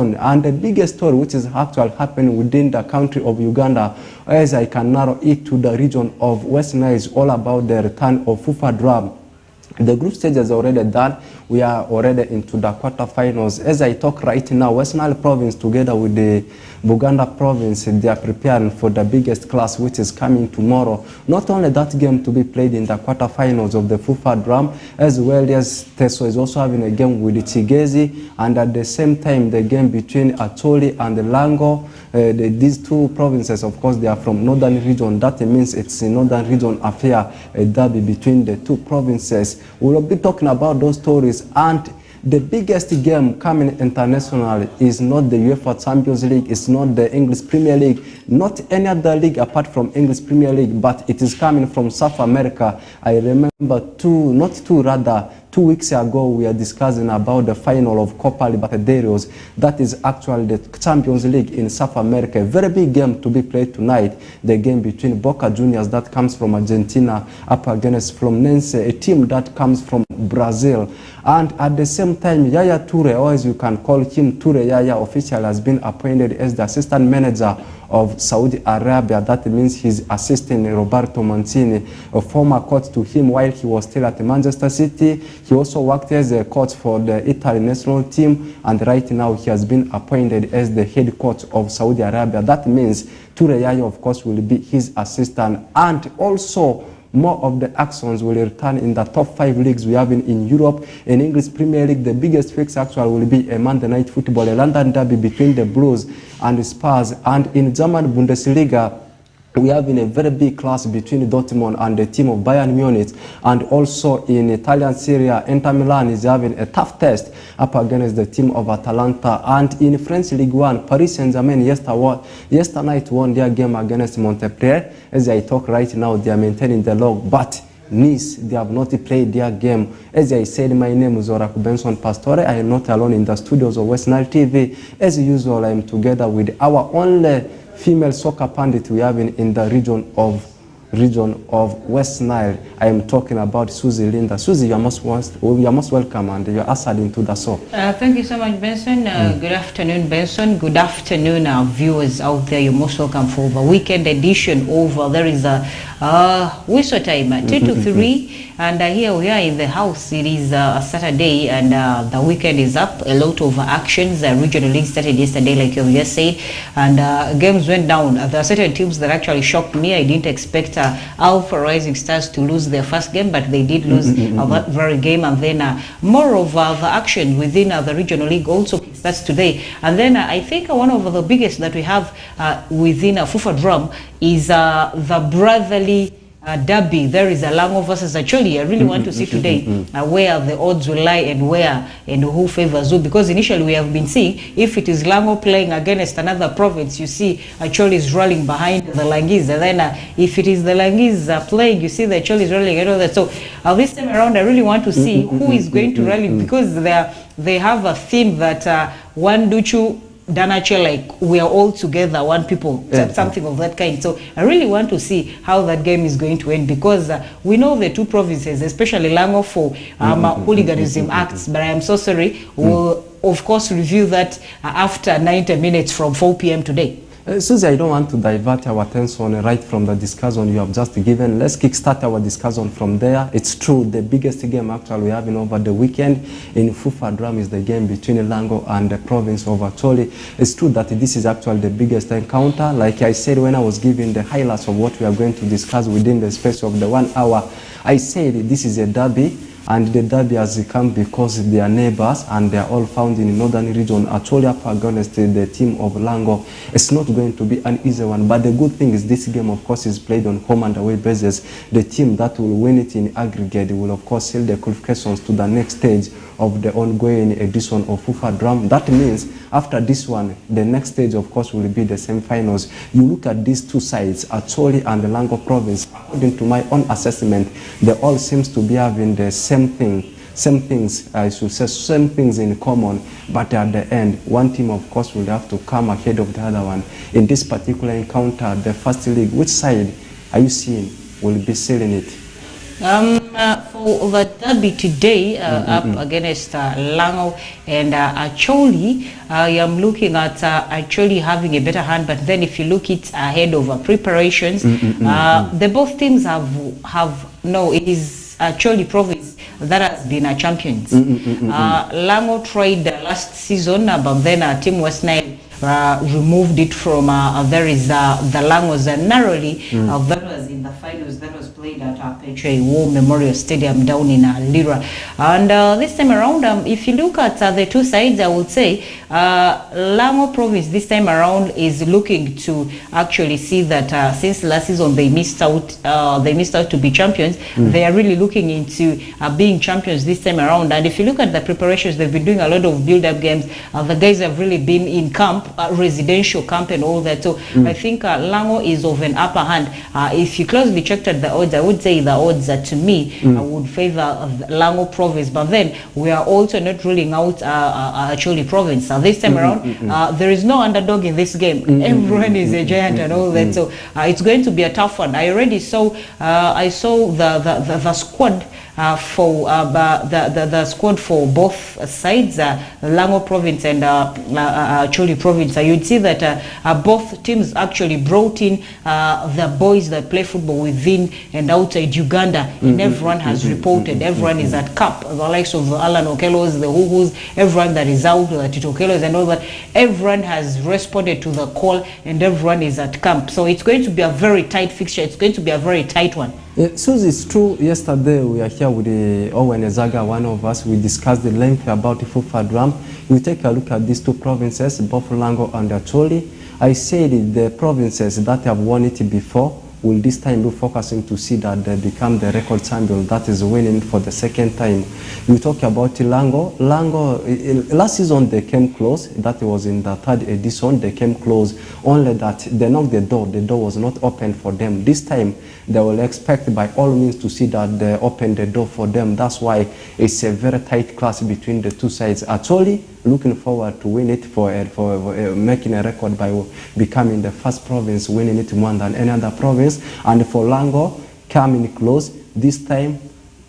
And the biggest story which is actually happening within the country of Uganda, as I can narrow it to the region of West Nile, is all about the return of FUFA Dram. The group stage is already done. We are already into the quarterfinals. As I talk right now, West Nile province together with the Buganda province, they are preparing for the biggest class which is coming tomorrow. Not only that game to be played in the quarterfinals of the FUFA Dram, as well as Teso is also having a game with the Chigezi, and at the same time the game between Acholi and the Lango. These two provinces, of course, they are from northern region. That means it's a northern region affair, a derby between the two provinces. We will be talking about those stories. And the biggest game coming international is not the UEFA Champions League, it's not the English Premier League, not any other league apart from English Premier League, but it is coming from South America. I remember 2 weeks ago, we are discussing about the final of Copa Libertadores. That is actually the Champions League in South America. A very big game to be played tonight. The game between Boca Juniors, that comes from Argentina, up against Fluminense, a team that comes from Brazil. And at the same time, Yaya Toure, or as you can call him, Toure Yaya, official, has been appointed as the assistant manager of Saudi Arabia. That means he's assisting Roberto Mancini, a former coach to him while he was still at Manchester City. He also worked as a coach for the Italy national team, and right now he has been appointed as the head coach of Saudi Arabia. That means Toure Yaya, of course, will be his assistant. And also, more of the actions will return in the top 5 leagues we have in Europe. In English Premier League, the biggest fix actually will be a Monday night football, a London derby between the Blues and Spurs. And in German Bundesliga, we have in a very big class between Dortmund and the team of Bayern Munich. And also in Italian Serie A, Inter Milan is having a tough test up against the team of Atalanta. And in French Ligue 1, Paris Saint-Germain yesterday night won their game against Montpellier. As I talk right now, they are maintaining the log, but Nice, they have not played their game. As I said, my name is Oraku Benson Pastore. I am not alone in the studios of West Nile TV. As usual, I am together with our only female soccer pundit we have in the region of West Nile. I am talking about Susie Linda. Susie, you are most welcome, and you are ushered into the show. Thank you so much, Benson. Good afternoon, Benson. Good afternoon, our viewers out there. You're most welcome for the weekend edition of There is a Whistle Time, 2 to 3. And here we are in the house. It is a Saturday, and the weekend is up. A lot of actions. Regional League started yesterday, like you just said, and games went down. There are certain teams that actually shocked me. I didn't expect Alpha Rising Stars to lose their first game, but they did lose that very game. And then more of the action within the Regional League also starts today. And then I think one of the biggest that we have within FUFA Dram is the brotherly derby. There is a Lango versus Acholi. I really want to see today where the odds will lie and who favors who, because initially we have been seeing if it is Lango playing against another province, you see Acholi is rolling behind the Langis, and then if it is the Langis playing, you see the Acholi is rolling and all that. So this time around I really want to see who is going to rally, because they have a theme that one Duchu Danache, like we are all together, one people, something of that kind. So I really want to see how that game is going to end, because we know the two provinces, especially Lango, for hooliganism acts, but I am so sorry. We'll of course review that after 90 minutes from 4 p.m. today. Susie, I don't want to divert our attention right from the discussion you have just given. Let's kickstart our discussion from there. It's true, the biggest game actually we have over the weekend in FUFA Dram is the game between Lango and the province of Acholi. It's true that this is actually the biggest encounter. Like I said when I was giving the highlights of what we are going to discuss within the space of the 1 hour, I said this is a derby. And the derby has come because they are neighbors and they are all found in the northern region. Acholi up against the team of Lango. It's not going to be an easy one, but the good thing is this game, of course, is played on home and away basis. The team that will win it in aggregate will, of course, seal the qualifications to the next stage of the ongoing edition of FUFA Dram. That means after this one, the next stage, of course, will be the semi-finals. You look at these two sides, Acholi and the Lango province. According to my own assessment, they all seems to be having the same things, I should say, same things in common, but at the end, one team, of course, will have to come ahead of the other one. In this particular encounter, the first league, which side are you seeing will be sealing it? For the derby today, up against Lango and Acholi, I am looking at Acholi having a better hand. But then, if you look it ahead of preparations, the both teams it is Acholi province that has been a champions. Lango tried last season, but then Team West Nile removed it from there is the Langos narrowly. That was in the finals that was played at Petrie War Memorial Stadium down in Lira. And this time around, if you look at the two sides, I would say Lango province this time around is looking to actually see that since last season they missed out to be champions. They are really looking into being champions this time around. And if you look at the preparations, they've been doing a lot of build-up games. The guys have really been in camp, residential camp and all that. So I think Lango is of an upper hand. If you closely checked at the odds, I would say the odds to me would favor Lango province. But then we are also not ruling out Acholi province. This time around, there is no underdog in this game. Everyone is a giant and all that. So it's going to be a tough one. I already saw I saw the squad for the squad for both sides, Lango province and Acholi province. You'd see that both teams actually brought in the boys that play football within and outside Uganda, and everyone has reported. Everyone is at camp. The likes of Alan Okelos, the Huhus, everyone that is out, the Tito Okelos and all that. Everyone has responded to the call, and everyone is at camp. So it's going to be a very tight fixture. It's going to be a very tight one. Susie, it's true. Yesterday we are here with Owen Ezaga, one of us. We discussed the length about the FUFA drum. We take a look at these two provinces, both Lango and Acholi. I said the provinces that have won it before will this time be focusing to see that they become the record champion that is winning for the second time. We talk about Lango. Last season they came close. That was in the third edition. They came close. Only that they knocked the door. The door was not open for them. This time they will expect by all means to see that they open the door for them. That's why it's a very tight clash between the two sides. Actually, looking forward to win it for making a record by becoming the first province winning it more than any other province. And for Lango, coming close, this time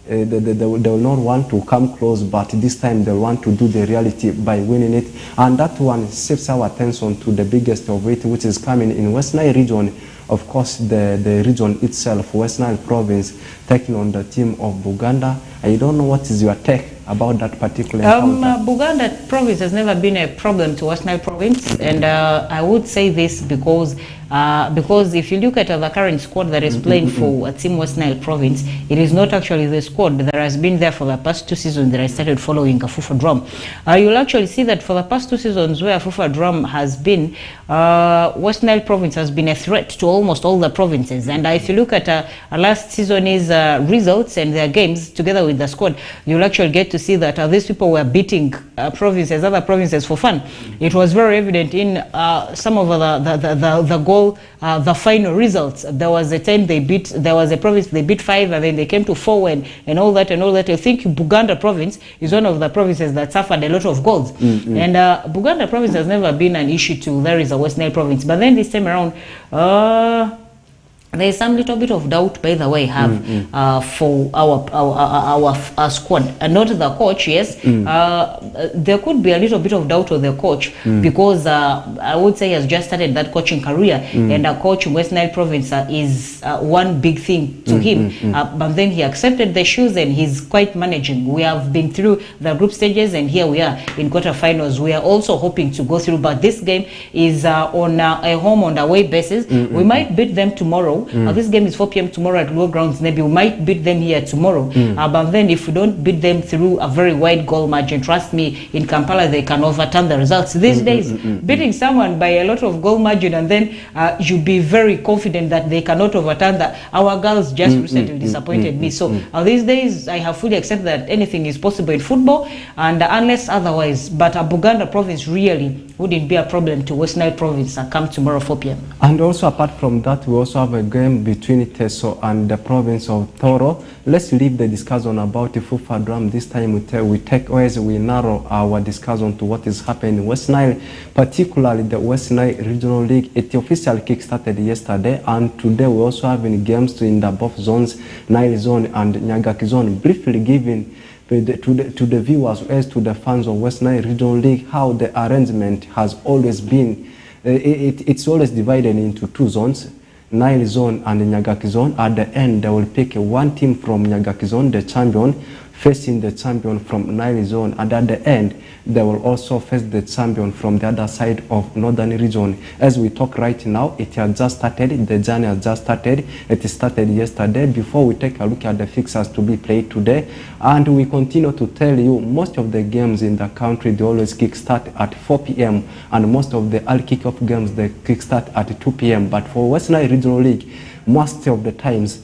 they will not want to come close, but this time they want to do the reality by winning it. And that one shifts our attention to the biggest of it, which is coming in West Nile region. Of course, the region itself, West Nile province, taking on the team of Buganda. I don't know what is your take about that particular encounter. Buganda province has never been a problem to West Nile province, and I would say this because if you look at the current squad that is playing for Team West Nile province, it is not actually the squad that has been there for the past 2 seasons that I started following FUFA drum. You'll actually see that for the past 2 seasons where FUFA drum has been, West Nile province has been a threat to almost all the provinces. And if you look at last season's results and their games together with the squad, you'll actually get to see that these people were beating other provinces for fun. It was very evident in some of the final results. There was a time there was a province they beat 5 and then they came to 4 and all that. I think Buganda province is one of the provinces that suffered a lot of goals. And Buganda province has never been an issue to there is a West Nile province. But then this time around, there is some little bit of doubt, by the way, for our squad, and not the coach. Yes, there could be a little bit of doubt on the coach because I would say he has just started that coaching career, and a coach in West Nile province is one big thing to him. But then he accepted the shoes and he's quite managing. We have been through the group stages and here we are in quarterfinals. We are also hoping to go through, but this game is on a home and away basis. We might beat them tomorrow. This game is 4 p.m. tomorrow at Low Grounds. Maybe we might beat them here tomorrow. But then if we don't beat them through a very wide goal margin, trust me, in Kampala they can overturn the results. These days, beating someone by a lot of goal margin and then you be very confident that they cannot overturn that. Our girls just recently disappointed me. So these days, I have fully accepted that anything is possible in football, and unless otherwise. But Buganda province really wouldn't be a problem to West Nile Province come tomorrow 4 p.m. And also apart from that, we also have a game between Teso and the province of Toro. Let's leave the discussion about the FUFA drum. This time we narrow our discussion to what is happening in West Nile, particularly the West Nile Regional League. It officially kick-started yesterday, and today we also having games in the both zones, Nile Zone and Nyagaki Zone. Briefly giving to the viewers as to the fans of West Nile Regional League how the arrangement has always been. It's always divided into two zones, Nile Zone and Nyagaki Zone. At the end, they will pick one team from Nyagaki Zone, the champion, facing the champion from Nile Zone, and at the end they will also face the champion from the other side of Northern Region. As we talk right now, it has just started, the journey has just started. It started yesterday. Before we take a look at the fixtures to be played today, and we continue to tell you most of the games in the country, they always kick-start at 4 p.m. and most of the early kick-off games, they kick-start at 2 p.m. But for West Nile Regional League, most of the times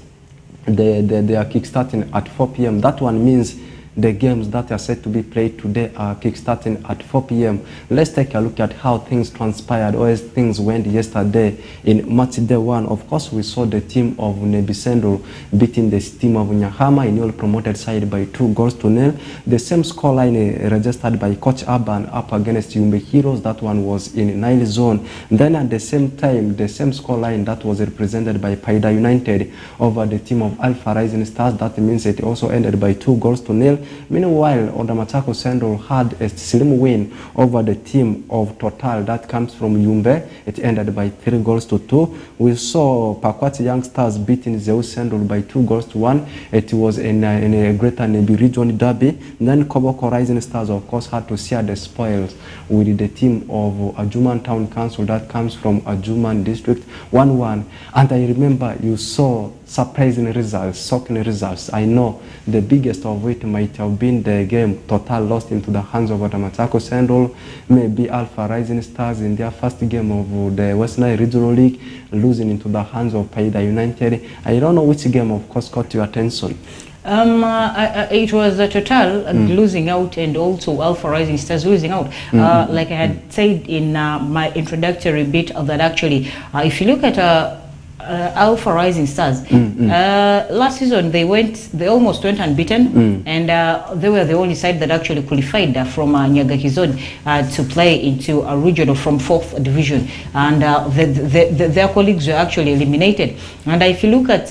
they are kick-starting at 4 p.m. That one means the games that are set to be played today are kick-starting at 4 p.m. Let's take a look at how things transpired or as things went yesterday in match day one. Of course, we saw the team of Nebisendo beating the team of Nyahama in all promoted side by 2-0. The same scoreline registered by Coach Urban up against Yumbe Heroes. That one was in Nile Zone. Then at the same time, the same scoreline that was represented by Paida United over the team of Alpha Rising Stars. That means it also ended by 2-0. Meanwhile, Odamatako Central had a slim win over the team of Total that comes from Yumbe. It ended by 3-2. We saw Pakwati Young Stars beating Zeus Central by 2-1. It was in a Greater Nebi Region derby. Then Koboko Rising Stars, of course, had to share the spoils with the team of Ajuman Town Council that comes from Ajuman District, 1-1. And I remember you saw surprising results, shocking results. I know the biggest of it might have been the game Total lost into the hands of Odamatako Central, maybe Alpha Rising Stars in their first game of the West Nile Regional League, losing into the hands of Paida United. I don't know which game, of course, caught your attention. It was Total losing out, and also Alpha Rising Stars losing out. Like I had said in my introductory bit, that actually, if you look at Alpha Rising Stars, last season they almost went unbeaten, and they were the only side that actually qualified from Nyagaki Zone to play into a regional from 4th division, and their colleagues were actually eliminated. And if you look at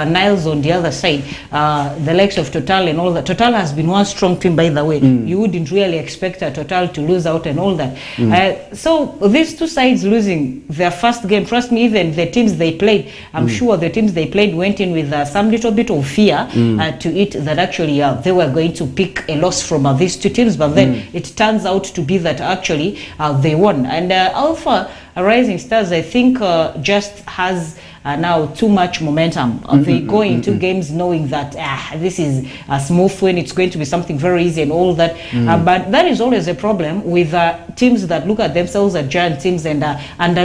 Nile Zone, the other side, the likes of Total and all that. Total has been one strong team, by the way. You wouldn't really expect Total to lose out and all that. So these two sides losing their first game, trust me, even the teams they played, I'm sure the teams they played went in with some little bit of fear to it that actually they were going to pick a loss from these two teams, but then it turns out to be that actually they won. And Alpha Rising Stars, I think, just has now too much momentum. They go into games knowing that this is a smooth win, it's going to be something very easy and all that. But that is always a problem with teams that look at themselves as giant teams and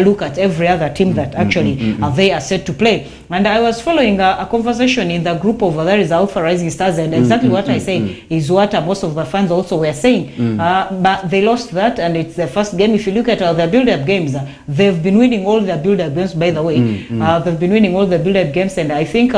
look at every other team that actually they are set to play. And I was following a conversation in the group over there is Alpha Rising Stars, and exactly what I say is what most of the fans also were saying. But they lost that, and it's the first game. If you look at their build-up games, they've been winning all their build-up games, by the way. They've been winning all the build-up games, and I think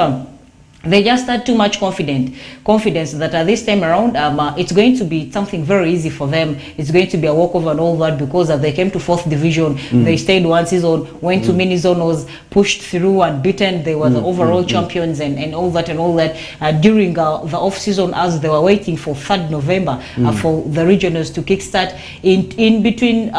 they just had too much confidence that this time around it's going to be something very easy for them. It's going to be a walkover and all that, because they came to 4th division, they stayed one season, went to mini zone, was pushed through and beaten. They were the overall champions and all that. During the off season, as they were waiting for 3rd November for the regionals to kickstart, in between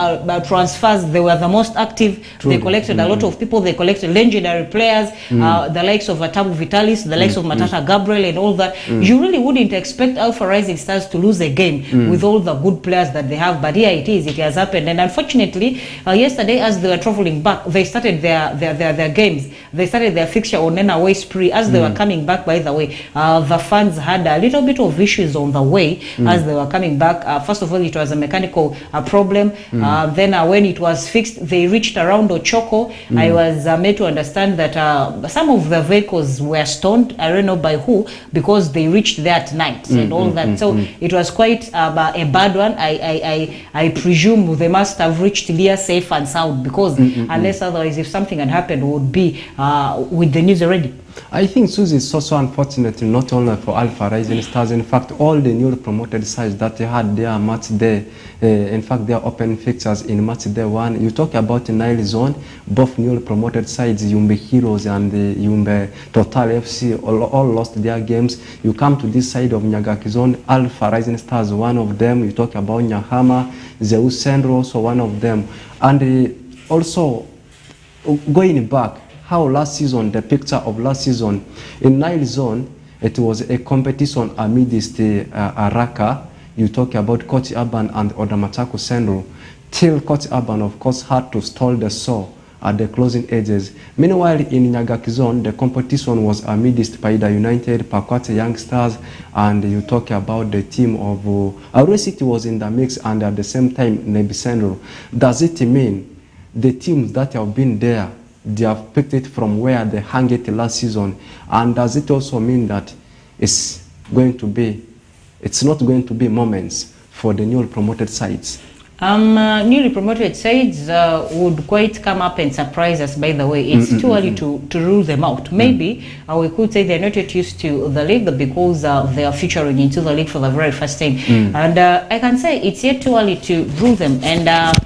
transfers, they were the most active. Truly. They collected a lot of people. They collected legendary players, the likes of Tabu Vitalis, the likes of Matata Gabriel and all that. You really wouldn't expect Alpha Rising Stars to lose a game with all the good players that they have, but here it is, it has happened. And unfortunately, yesterday as they were traveling back, they started their games, they started their fixture on an away spree. As they were coming back, by the way, the fans had a little bit of issues on the way as they were coming back. First of all, it was a mechanical problem. Then when it was fixed, they reached around Ochoko. I was made to understand that some of the vehicles were stoned I don't know by who, because they reached there at night and all that. So it was quite a bad one. I presume they must have reached here safe and sound, because unless otherwise, if something had happened, would be with the news already. I think, Susie, it's so unfortunate, not only for Alpha Rising Stars. In fact, all the newly promoted sides that they had their match day, in fact, their open fixtures in match day 1. You talk about Nile Zone, both newly promoted sides, Yumbe Heroes and the Yumbe Total FC, all lost their games. You come to this side of Nyagaki Zone, Alpha Rising Stars, one of them. You talk about Nyahama, Zeus Sendro, also one of them. And also, going back, how last season, the picture of last season, in Nile Zone, it was a competition amidst Araka. You talk about Coach Urban and Odamachako Sendro, till Coach Urban, of course, had to stall the show at the closing edges. Meanwhile, in Nyagaki Zone, the competition was amidst Paida United, Pakwate Young Stars, and you talk about the team of Arua City was in the mix, and at the same time, Nebi Sendro. Does it mean the teams that have been there, they have picked it from where they hung it last season? And does it also mean that it's not going to be moments for the newly promoted sides? Newly promoted sides would quite come up and surprise us, by the way. It's too early to rule them out. Maybe we could say they're not yet used to the league, because they are featuring into the league for the very first time. And I can say it's yet too early to rule them. And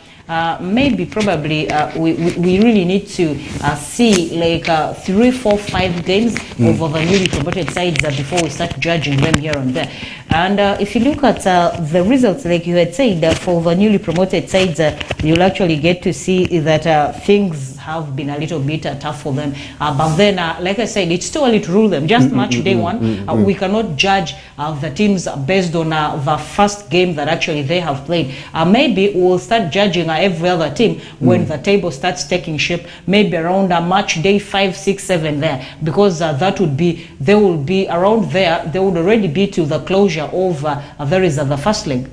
maybe probably we really need to see like 3, 4, 5 games over the newly promoted sides before we start judging them here and there. And if you look at the results, like you had said, for the newly promoted sides, you'll actually get to see that things have been a little bit tough for them. But then, like I said, it's too early to rule them. Just match day 1. We cannot judge the teams based on the first game that actually they have played. Maybe we'll start judging every other team when the table starts taking shape, maybe around match day 5, 6, 7 there, because that would be, they will be around there, they would already be to the closure of there is the first leg.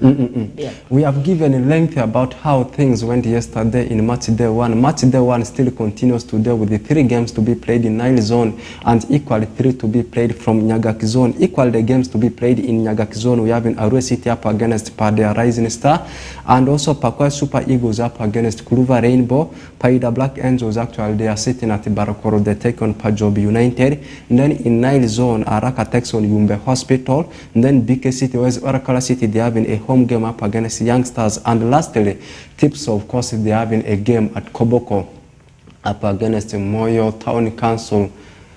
Yeah. We have given a length about how things went yesterday in match day 1. Match day 1 still continues today with the 3 games to be played in Nile Zone, and equally 3 to be played from Nyagaki Zone. Equal the games to be played in Nyagaki Zone, we have in Arua City up against Padea Rising Star, and also Pakwa Super Eagles up against Kuluva Rainbow. Paida Black Angels, actually they are sitting at Barakoro, they take on Pajobi United. And then in Nile Zone, Araka takes on Yumbe Hospital. And then BK City, whereas Orakala City, they are having a home game up against Youngsters. And lastly, Tips, of course, they are having a game at Koboko up against Moyo Town Council.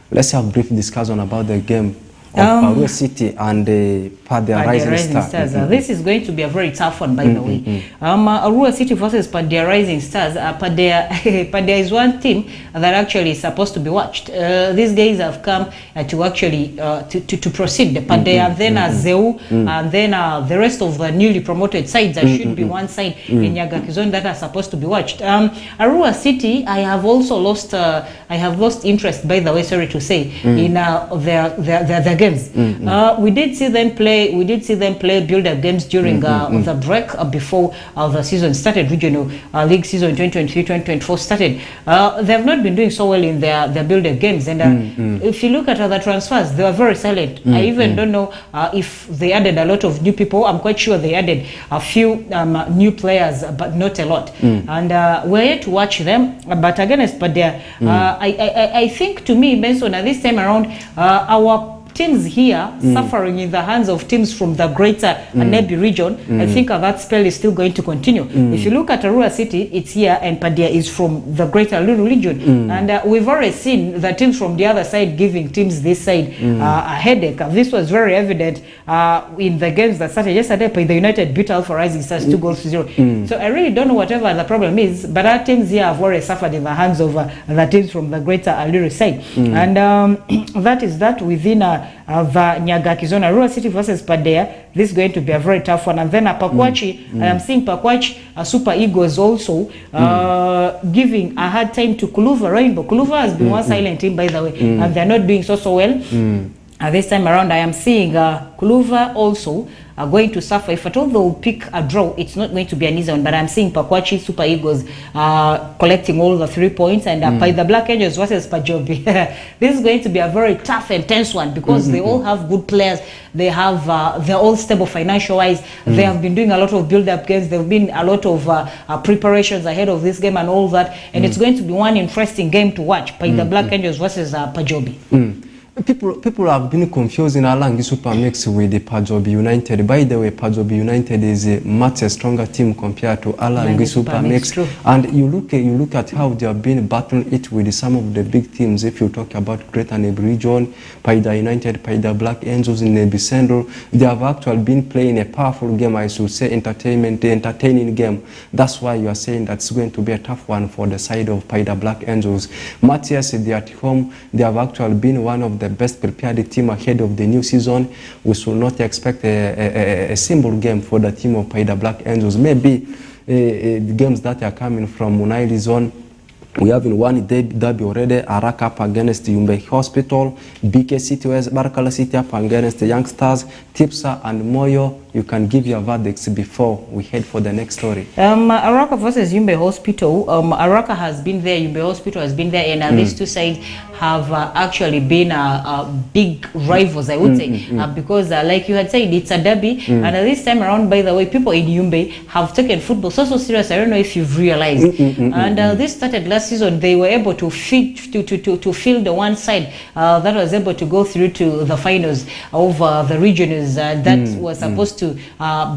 Let's have a brief discussion about the game of Arua City and the Padea Rising Stars. This is going to be a very tough one, by the way. Arua City versus Padea Rising Stars. Padea is one team that actually is supposed to be watched. These guys have come to actually to proceed. The Padea, then Zeu, and then the rest of the newly promoted sides. There should be one side in Nyagaki Zone that are supposed to be watched. Arua City, I have also lost. I have lost interest, by the way. Sorry to say, in their games. We did see them play. We did see them play build-up games during the break before the season started. Regional League season 2023-2024 started. They have not been doing so well in their build-up games. And if you look at other transfers, they were very silent. I even don't know if they added a lot of new people. I'm quite sure they added a few new players, but not a lot. And we're yet to watch them. But against Padea, I think, to me, Benson, this time around, our teams here suffering in the hands of teams from the greater Nebi region. I think that spell is still going to continue. If you look at Arua City, it's here, and Padea is from the greater Lulu region. And we've already seen the teams from the other side giving teams this side a headache. This was very evident in the games that started yesterday. The United beat Alpha Rising Stars 2-0. So I really don't know whatever the problem is, but our teams here have already suffered in the hands of the teams from the greater Aluru side. And that is that within the Nyagaki Zone. Arua City versus Padea, this is going to be a very tough one. And then Pakwachi, I am seeing Pakwachi Super Eagles also giving a hard time to Kuluva Rainbow. Kuluva has been one silent team, by the way, and they're not doing so well. This time around, I am seeing Kuluva also going to suffer. If at all they'll pick a draw, it's not going to be an easy one. But I'm seeing Pakwachi Super Eagles collecting all the 3 points, and by the Black Angels versus Pajobi. This is going to be a very tough and tense one because they all have good players. They have they're all stable financial-wise. They have been doing a lot of build-up games. There have been a lot of preparations ahead of this game and all that. And it's going to be one interesting game to watch. By the Black Angels versus Pajobi. People have been confusing Alangi Super Mix with the Pajobi United. By the way, Pajobi United is a much stronger team compared to Alangi Super Mix. And you look at how they have been battling it with some of the big teams. If you talk about Greater Nebi Region, Paida United, Paida Black Angels in Nebi Central, they have actually been playing a powerful game, I should say, entertaining game. That's why you are saying that's going to be a tough one for the side of Paida Black Angels. Matthias, they are at home. They have actually been one of the best prepared team ahead of the new season. We should not expect a simple game for the team of Paida Black Angels. Maybe the games that are coming from Munaili zone, we have in one derby already, Araka up against Yumbe Hospital, BK City West, Barkala City up against the Youngsters, Tipsa and Moyo. You can give your verdicts before we head for the next story. Araka versus Yumbe Hospital. Araka has been there, Yumbe Hospital has been there, and these two sides have actually been big rivals, I would say, because like you had said, it's a derby, and this time around, by the way, people in Yumbe have taken football so serious. I don't know if you've realized. And this started last season. They were able to field the one side that was able to go through to the finals of the regionals that was supposed to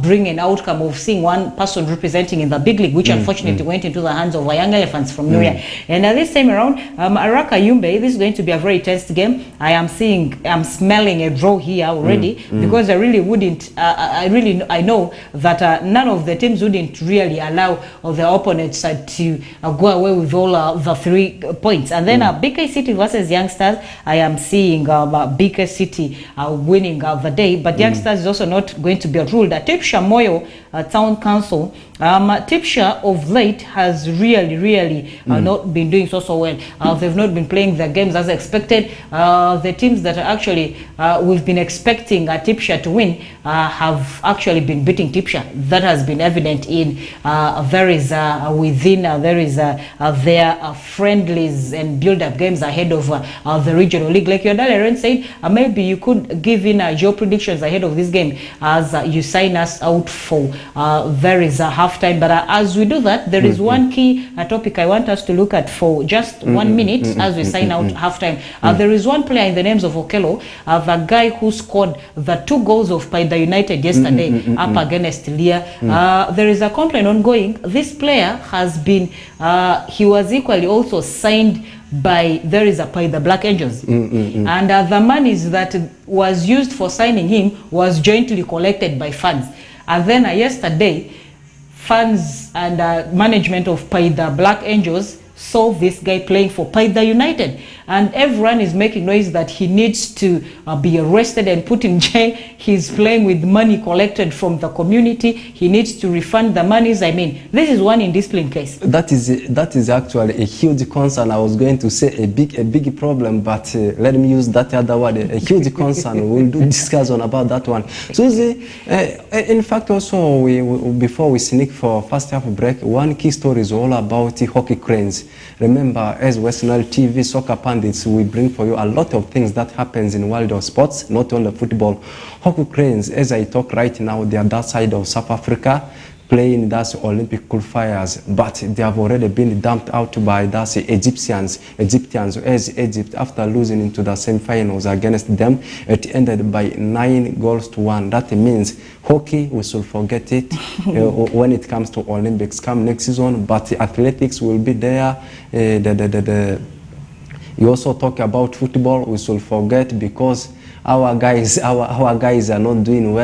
bring an outcome of seeing one person representing in the big league, which unfortunately went into the hands of the Young Elephants from Nuria. And this time around, Araka Yumbe, this is going to be a very tense game. I'm smelling a draw here already, because I really wouldn't, I know that none of the teams wouldn't really allow the opponents to go away with all the 3 points. And then BK City versus Youngsters, I am seeing BK City winning the day, but Youngsters is also not going to be ruled. Tipsha Moyo Town Council, Tipsha of late has really not been doing so well. They've not been playing their games as expected. The teams that are actually we've been expecting Tipsha to win have actually been beating Tipsha. That has been evident in there is their friendlies and build-up games ahead of the regional league. Like your Dalian said, maybe you could give in your predictions ahead of this game as you sign us out for there is a halftime. But as we do that, there is one key topic I want us to look at for just 1 minute as we sign out halftime. There is one player in the names of Okello, the guy who scored the 2 goals of Paida United yesterday up against Leah. There is a complaint ongoing. This player has been, he was equally also signed by Paida Black Angels, and the monies that was used for signing him was jointly collected by fans. And then yesterday, fans and management of Paida Black Angels saw this guy playing for Paida United, and everyone is making noise that he needs to be arrested and put in jail. He's playing with money collected from the community. He needs to refund the monies. I mean, this is one indiscipline case. That is actually a huge concern. I was going to say a big problem, but let me use that other word, a huge concern. We'll discuss on about that one. So in fact, also before we sneak for first half break, one key story is all about the hockey cranes. Remember, as West Nile TV Soccer Pundits, we bring for you a lot of things that happens in world of sports, not only football. Hockey cranes, as I talk right now, they are that side of South Africa, playing those Olympic qualifiers, but they have already been dumped out by those Egyptians, as Egypt, after losing into the semi-finals against them, it ended by 9-1. That means hockey, we should forget it when it comes to Olympics come next season, but athletics will be there. You also talk about football, we should forget, because our guys are not doing well.